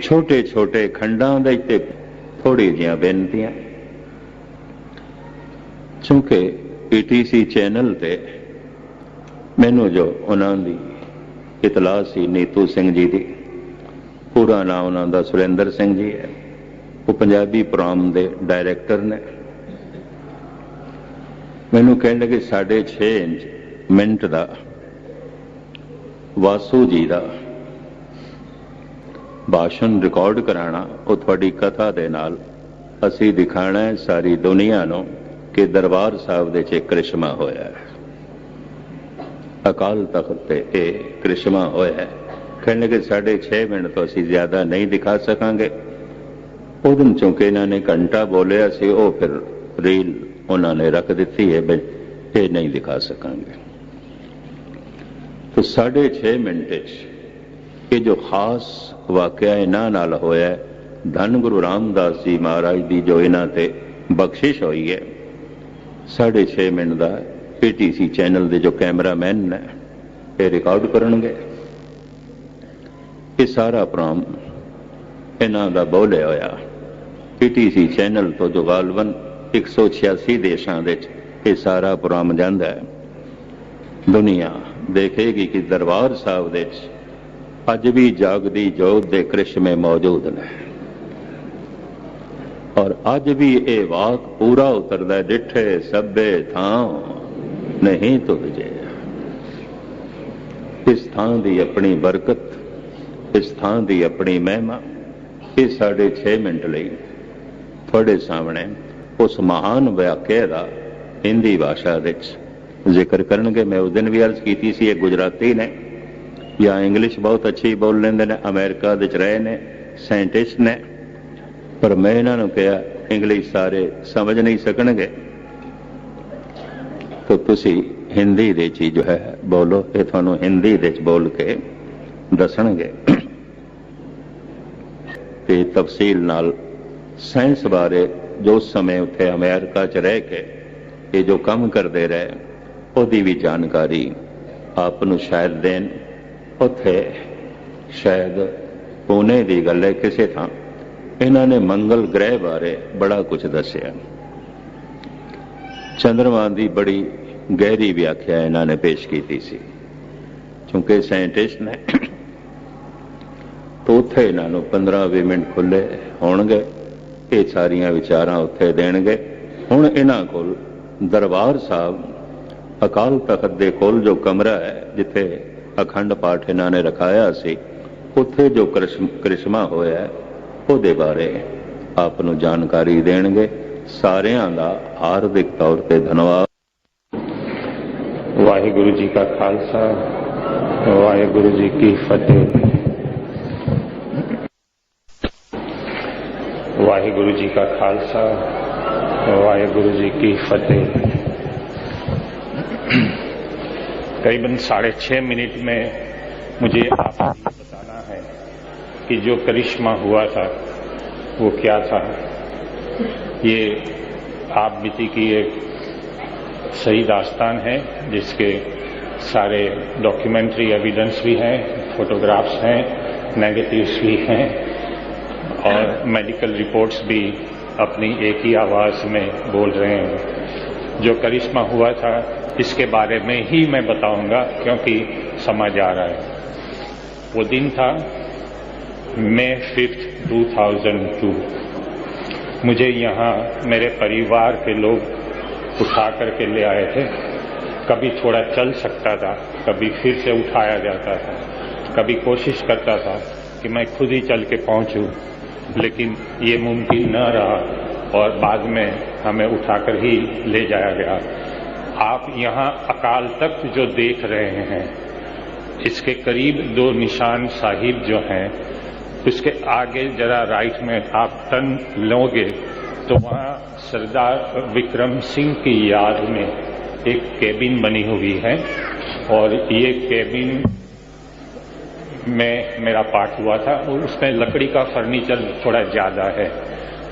छोटे छोटे खंडां दे ते थोड़ी जिहियां बेनतियां, चूंकि पीटीसी चैनल ते मैनू जो उन्हों की इतला सी नीतू सिंह जी की, पूरा नाम उन्होंने सुरेंद्र सिंह जी है, वो पंजाबी प्रोग्राम के डायरैक्टर ने। मैनू कह लगे 6.5 मिनट का वासू जी का भाषण रिकॉर्ड कराना, वो थोड़ी कथा दे नाल असी दिखाना है सारी दुनिया नूं कि दरबार साहब दे च करिश्मा होया है, अकाल तख्त ते ये करिश्मा होया है। कहने लगे 6.5 मिनट तो असी ज्यादा नहीं दिखा सकांगे। उस दिन चूंकि इन्होंने घंटा बोलिया सी, वो फिर रील उन्होंने रख दी है, ये नहीं दिखा सकांगे। तो 6.5 मिनट ये जो खास वाकया इन्हां नाल होया है, धन गुरु रामदास जी महाराज की जो इन्हां ते बख्शिश हुई है, 6.5 मिनट का पीटीसी चैनल के जो कैमरामैन ने ये रिकॉर्ड करनगे। ये सारा प्रोग्राम इन्हां दा बोलिया होया पीटीसी चैनल तो जो गालबन 186 देशों के ये सारा प्रोग्राम जाता है। दुनिया देखेगी कि दरबार साहब दे अज भी जागदी जोत दे करिश्मे मौजूद ने, और अज भी ये वाक पूरा उतरदा, डिठे सभे थां नहीं तुझे। इस थां की अपनी बरकत, इस थां की अपनी महिमा। इस 6.5 मिनट लई थोड़े सामने उस महान वाक्य का हिंदी भाषा जिक्र करनगे। मैं उस दिन भी अर्ज की थी, एक गुजराती ने या इंग्लिश बहुत अच्छी बोल लेंदे ने, अमेरिका विच रहे ने, साइंटिस्ट ने, पर मैं इन्होंने कहा इंग्लिश सारे समझ नहीं सकणगे, तो तुसी हिंदी दे ची जो है बोलो, ये थानू हिंदी दे बोल के दसणगे। ते तफसील नाल साइंस बारे जो समय उत्थे अमेरिका च रह के ये जो काम करते रहे, उसकी भी जानकारी आपनू शायद देन। उत्थे शायद पुणे की गल है, किसी थां इन्होंने मंगल ग्रह बारे बड़ा कुछ दसिया, चंद्रमा की बड़ी गहरी व्याख्या इन्होंने पेश की सी। चूंकि साइंटिस्ट ने तो उत्थे इन्हों 15-20 मिनट खुले होणगे, ये सारिया विचारां उत्थे देणगे। हुण इन्हां कोल दरबार साहब अकाल तख्त दे कोल जो कमरा है जिथे अखंड पाठ इन्होंने रखाया सी, उत्थे जो करिश्मा होया है उहदे बारे आपनू जानकारी देणगे। सारियां दा हार्दिक तौर पे धन्यवाद। वाहिगुरु जी का खालसा, वाहिगुरु जी की फतेह। वाहिगुरु जी का खालसा, वाहिगुरु जी की फतेह। करीबन 6.5 मिनट में मुझे आपको बताना है कि जो करिश्मा हुआ था वो क्या था। ये आप बीती की एक सही दास्तान है, जिसके सारे डॉक्यूमेंट्री एविडेंस भी हैं, फोटोग्राफ्स हैं, नेगेटिव्स भी हैं, और मेडिकल रिपोर्ट्स भी अपनी एक ही आवाज़ में बोल रहे हैं। जो करिश्मा हुआ था इसके बारे में ही मैं बताऊंगा, क्योंकि समझ आ रहा है। वो दिन था May 5, 2002। मुझे यहाँ मेरे परिवार के लोग उठा करके ले आए थे। कभी थोड़ा चल सकता था, कभी फिर से उठाया जाता था, कभी कोशिश करता था कि मैं खुद ही चल के पहुँचूँ, लेकिन ये मुमकिन न रहा और बाद में हमें उठाकर ही ले जाया गया। आप यहाँ अकाल तख्त जो देख रहे हैं, इसके करीब 2 निशान साहिब जो हैं, उसके आगे जरा राइट में आप टर्न लोगे तो वहाँ सरदार विक्रम सिंह की याद में एक केबिन बनी हुई है, और ये केबिन में मेरा पाठ हुआ था, और उसमें लकड़ी का फर्नीचर थोड़ा ज़्यादा है।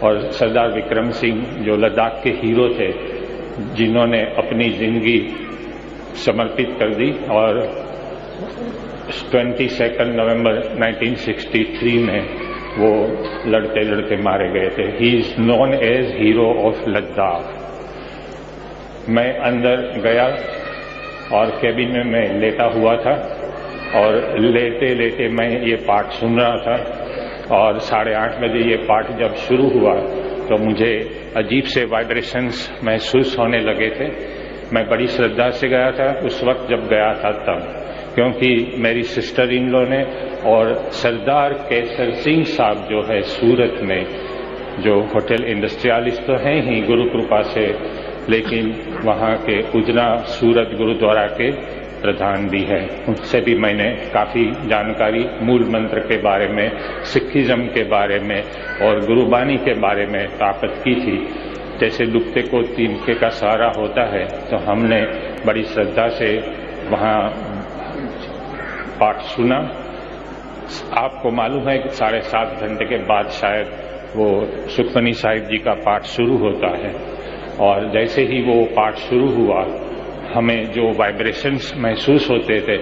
और सरदार विक्रम सिंह जो लद्दाख के हीरो थे, जिन्होंने अपनी जिंदगी समर्पित कर दी, और 22 नवंबर 1963 में वो लड़ते लड़ते मारे गए थे। He is known as hero of Ladakh. मैं अंदर गया और कैबिन में मैं लेटा हुआ था और लेटे लेटे मैं ये पाठ सुन रहा था और 8:30 बजे ये पाठ जब शुरू हुआ तो मुझे अजीब से वाइब्रेशंस महसूस होने लगे थे। मैं बड़ी श्रद्धा से गया था उस वक्त जब गया था तब, क्योंकि मेरी सिस्टर इन लॉ ने और सरदार केसर सिंह साहब जो है सूरत में, जो होटल इंडस्ट्रियलिस्ट तो हैं ही गुरु कृपा से, लेकिन वहाँ के उजना सूरत गुरुद्वारा के प्रधान भी है, उनसे भी मैंने काफ़ी जानकारी मूल मंत्र के बारे में, सिखिज्म के बारे में और गुरुबानी के बारे में प्राप्त की थी। जैसे डूबते को तिनके का सहारा होता है, तो हमने बड़ी श्रद्धा से वहाँ पाठ सुना। आपको मालूम है कि 7.5 घंटे के बाद शायद वो सुखमनी साहिब जी का पाठ शुरू होता है और जैसे ही वो पाठ शुरू हुआ हमें जो वाइब्रेशंस महसूस होते थे,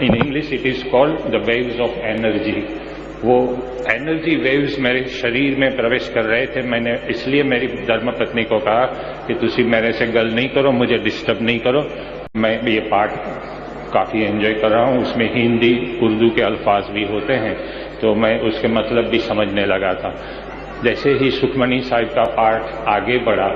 in English it is called the waves of energy, वो एनर्जी वेव्स मेरे शरीर में प्रवेश कर रहे थे। मैंने इसलिए मेरी धर्मपत्नी को कहा कि तुसी मेरे से गल नहीं करो, मुझे डिस्टर्ब नहीं करो, मैं ये पाठ काफ़ी एंजॉय कर रहा हूँ। उसमें हिंदी उर्दू के अल्फाज भी होते हैं, तो मैं उसके मतलब भी समझने लगा था। जैसे ही सुखमनी साहिब का पाठ आगे बढ़ा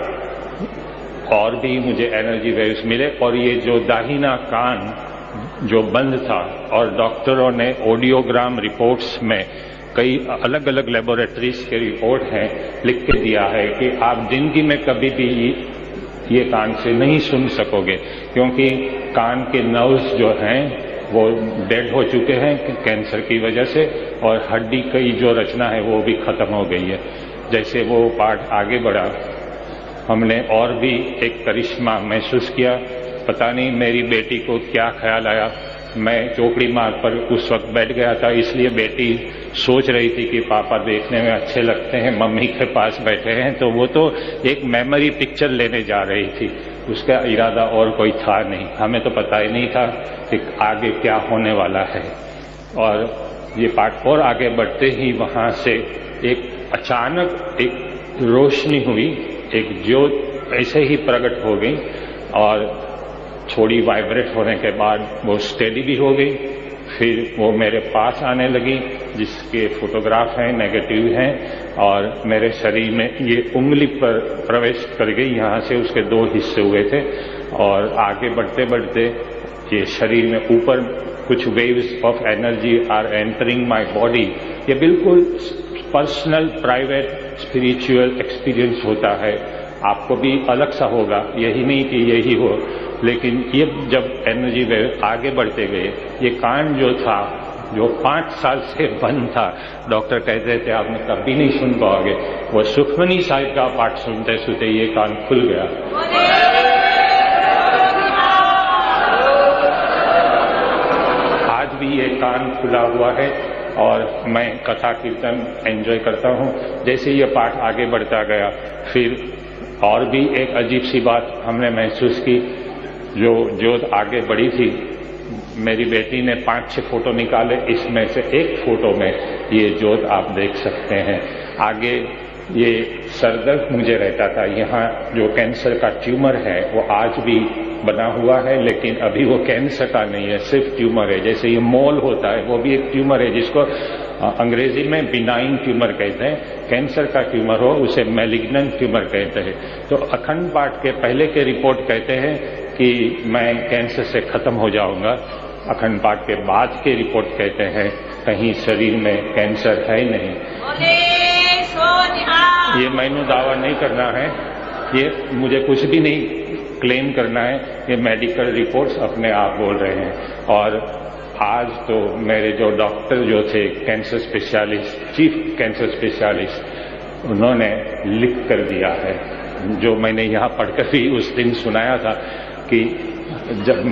और भी मुझे एनर्जी वेव्स मिले और ये जो दाहिना कान जो बंद था और डॉक्टरों ने ऑडियोग्राम रिपोर्ट्स में कई अलग अलग लेबोरेटरीज के रिपोर्ट हैं लिख के दिया है कि आप जिंदगी में कभी भी ये कान से नहीं सुन सकोगे, क्योंकि कान के नर्व्स जो हैं वो डेड हो चुके हैं कैंसर की वजह से और हड्डी की जो रचना है वो भी खत्म हो गई है। जैसे वो पाठ आगे बढ़ा हमने और भी एक करिश्मा महसूस किया। पता नहीं मेरी बेटी को क्या ख्याल आया, मैं चौकड़ी मार्ग पर उस वक्त बैठ गया था, इसलिए बेटी सोच रही थी कि पापा देखने में अच्छे लगते हैं, मम्मी के पास बैठे हैं, तो वो तो एक मेमोरी पिक्चर लेने जा रही थी, उसका इरादा और कोई था नहीं। हमें तो पता ही नहीं था कि आगे क्या होने वाला है। और ये पाठ और आगे बढ़ते ही वहां से एक अचानक एक रोशनी हुई, एक ज्योत ऐसे ही प्रकट हो गई और थोड़ी वाइब्रेट होने के बाद वो स्टेडी भी हो गई। फिर वो मेरे पास आने लगी, जिसके फोटोग्राफ हैं, नेगेटिव हैं, और मेरे शरीर में ये उंगली पर प्रवेश कर गई, यहाँ से उसके 2 हिस्से हुए थे और आगे बढ़ते बढ़ते ये शरीर में ऊपर कुछ waves of energy are entering my body. ये बिल्कुल पर्सनल प्राइवेट स्पिरिचुअल एक्सपीरियंस होता है, आपको भी अलग सा होगा, यही नहीं कि यही हो, लेकिन ये जब एनर्जी वेव आगे बढ़ते गए, ये कान जो था जो 5 साल से बंद था, डॉक्टर कहते थे आपने कभी नहीं सुन पाओगे, वो सुखमनी साहिब का पाठ सुनते सुनते ये कान खुल गया। आज भी ये कान खुला हुआ है और मैं कथा कीर्तन एंजॉय करता हूँ। जैसे ये पाठ आगे बढ़ता गया, फिर और भी एक अजीब सी बात हमने महसूस की। जो ज्योत आगे बढ़ी थी, मेरी बेटी ने 5-6 फोटो निकाले, इसमें से एक फोटो में ये ज्योत आप देख सकते हैं। आगे ये सरदर्द मुझे रहता था, यहाँ जो कैंसर का ट्यूमर है वो आज भी बना हुआ है, लेकिन अभी वो कैंसर का नहीं है, सिर्फ ट्यूमर है। जैसे ये मोल होता है वो भी एक ट्यूमर है, जिसको अंग्रेजी में बिनाइन ट्यूमर कहते हैं। कैंसर का ट्यूमर हो उसे मैलिग्नेंट ट्यूमर कहते हैं। तो अखंड पाठ के पहले के रिपोर्ट कहते हैं कि मैं कैंसर से खत्म हो जाऊंगा, अखंड पाठ के बाद के रिपोर्ट कहते हैं कहीं शरीर में कैंसर है नहीं। ये मैंने दावा नहीं करना है, ये मुझे कुछ भी नहीं क्लेम करना है, ये मेडिकल रिपोर्ट्स अपने आप बोल रहे हैं। और आज तो मेरे जो डॉक्टर जो थे cancer specialist, chief cancer specialist, उन्होंने लिख कर दिया है, जो मैंने यहाँ पढ़कर भी उस दिन सुनाया था कि जब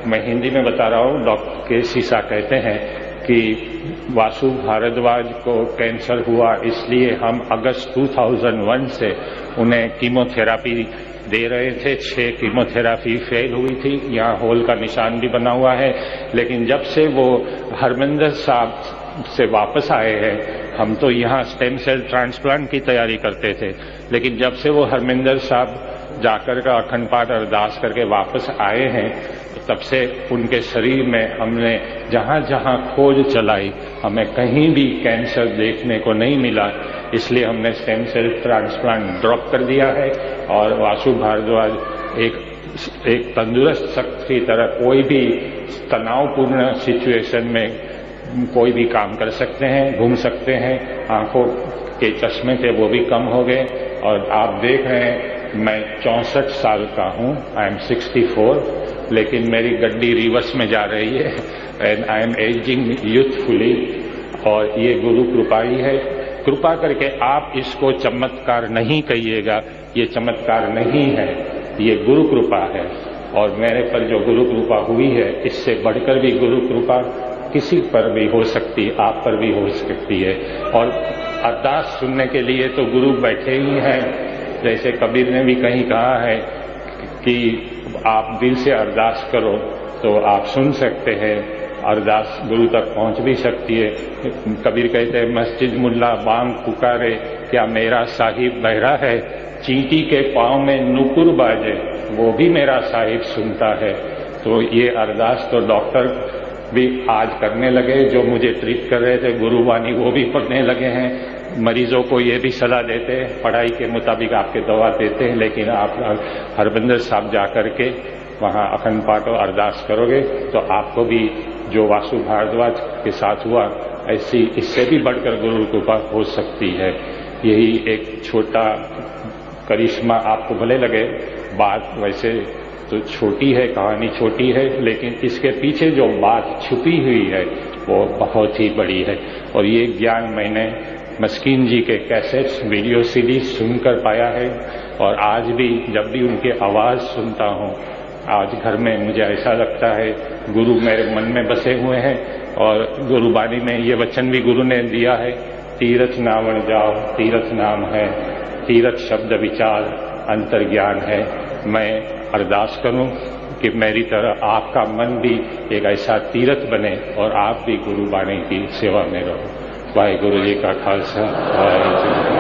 मैं हिंदी में बता रहा हूँ, डॉक्टर के सीसा कहते हैं कि वासु भारद्वाज को कैंसर हुआ, इसलिए हम अगस्त 2001 से उन्हें कीमोथेरापी दे रहे थे। 6 कीमोथेरापी फेल हुई थी, यहाँ होल का निशान भी बना हुआ है। लेकिन जब से वो हरमिंदर साहब से वापस आए हैं। हम तो यहाँ स्टेम सेल ट्रांसप्लांट की तैयारी करते थे, लेकिन जब से वो हरमिंदर साहब जाकर का अखंड पाठ अरदास करके वापस आए हैं, तब से उनके शरीर में हमने जहां जहां खोज चलाई, हमें कहीं भी कैंसर देखने को नहीं मिला। इसलिए हमने स्टेम सेल ट्रांसप्लांट ड्रॉप कर दिया है और वासु भारद्वाज एक तंदुरुस्त शख्स की तरह कोई भी तनावपूर्ण सिचुएशन में कोई भी काम कर सकते हैं, घूम सकते हैं। आंखों के चश्मे थे वो भी कम हो गए और आप देख रहे हैं मैं 64 साल का हूं, आई एम 64, लेकिन मेरी गड्डी रिवर्स में जा रही है and I am ageing youthfully. और ये गुरु कृपा ही है। कृपा करके आप इसको चमत्कार नहीं कहिएगा, ये चमत्कार नहीं है, ये गुरु कृपा है। और मेरे पर जो गुरु कृपा हुई है, इससे बढ़कर भी गुरु कृपा किसी पर भी हो सकती, आप पर भी हो सकती है। और अरदास सुनने के लिए तो गुरु बैठे ही हैं। जैसे कबीर ने भी कहीं कहा है कि आप दिल से अरदास करो तो आप सुन सकते हैं, अरदास गुरु तक पहुंच भी सकती है। कबीर कहते हैं मस्जिद मुल्ला बांग पुकारे, क्या मेरा साहिब बहरा है? चींटी के पांव में नुपुर बाजे, वो भी मेरा साहिब सुनता है। तो ये अरदास तो डॉक्टर भी आज करने लगे, जो मुझे ट्रीट कर रहे थे गुरुवाणी वो भी पढ़ने लगे हैं। मरीजों को ये भी सलाह देते हैं, पढ़ाई के मुताबिक आपके दवा देते हैं, लेकिन आप हरविंदर साहब जाकर के वहां अखंड पाठ और अरदास करोगे तो आपको भी जो वासु भारद्वाज के साथ हुआ, ऐसी इससे भी बढ़कर गुरु कृपा हो सकती है। यही एक छोटा करिश्मा आपको भले लगे, बात वैसे तो छोटी है, कहानी छोटी है, लेकिन इसके पीछे जो बात छुपी हुई है वो बहुत ही बड़ी है। और ये ज्ञान मैंने मस्कीन जी के कैसेट्स, वीडियो सीडी सुनकर पाया है। और आज भी जब भी उनकी आवाज सुनता हूँ, आज घर में मुझे ऐसा लगता है गुरु मेरे मन में बसे हुए हैं। और गुरुबाणी में ये वचन भी गुरु ने दिया है, तीरथ नावण जाओ, तीरथ नाम है, तीरथ शब्द विचार अंतर ज्ञान है। मैं अरदास करूं कि मेरी तरह आपका मन भी एक ऐसा तीरथ बने और आप भी गुरुबाणी की सेवा में रहो। वाहिगुरु जी का खालसा, वाहिगुरु जी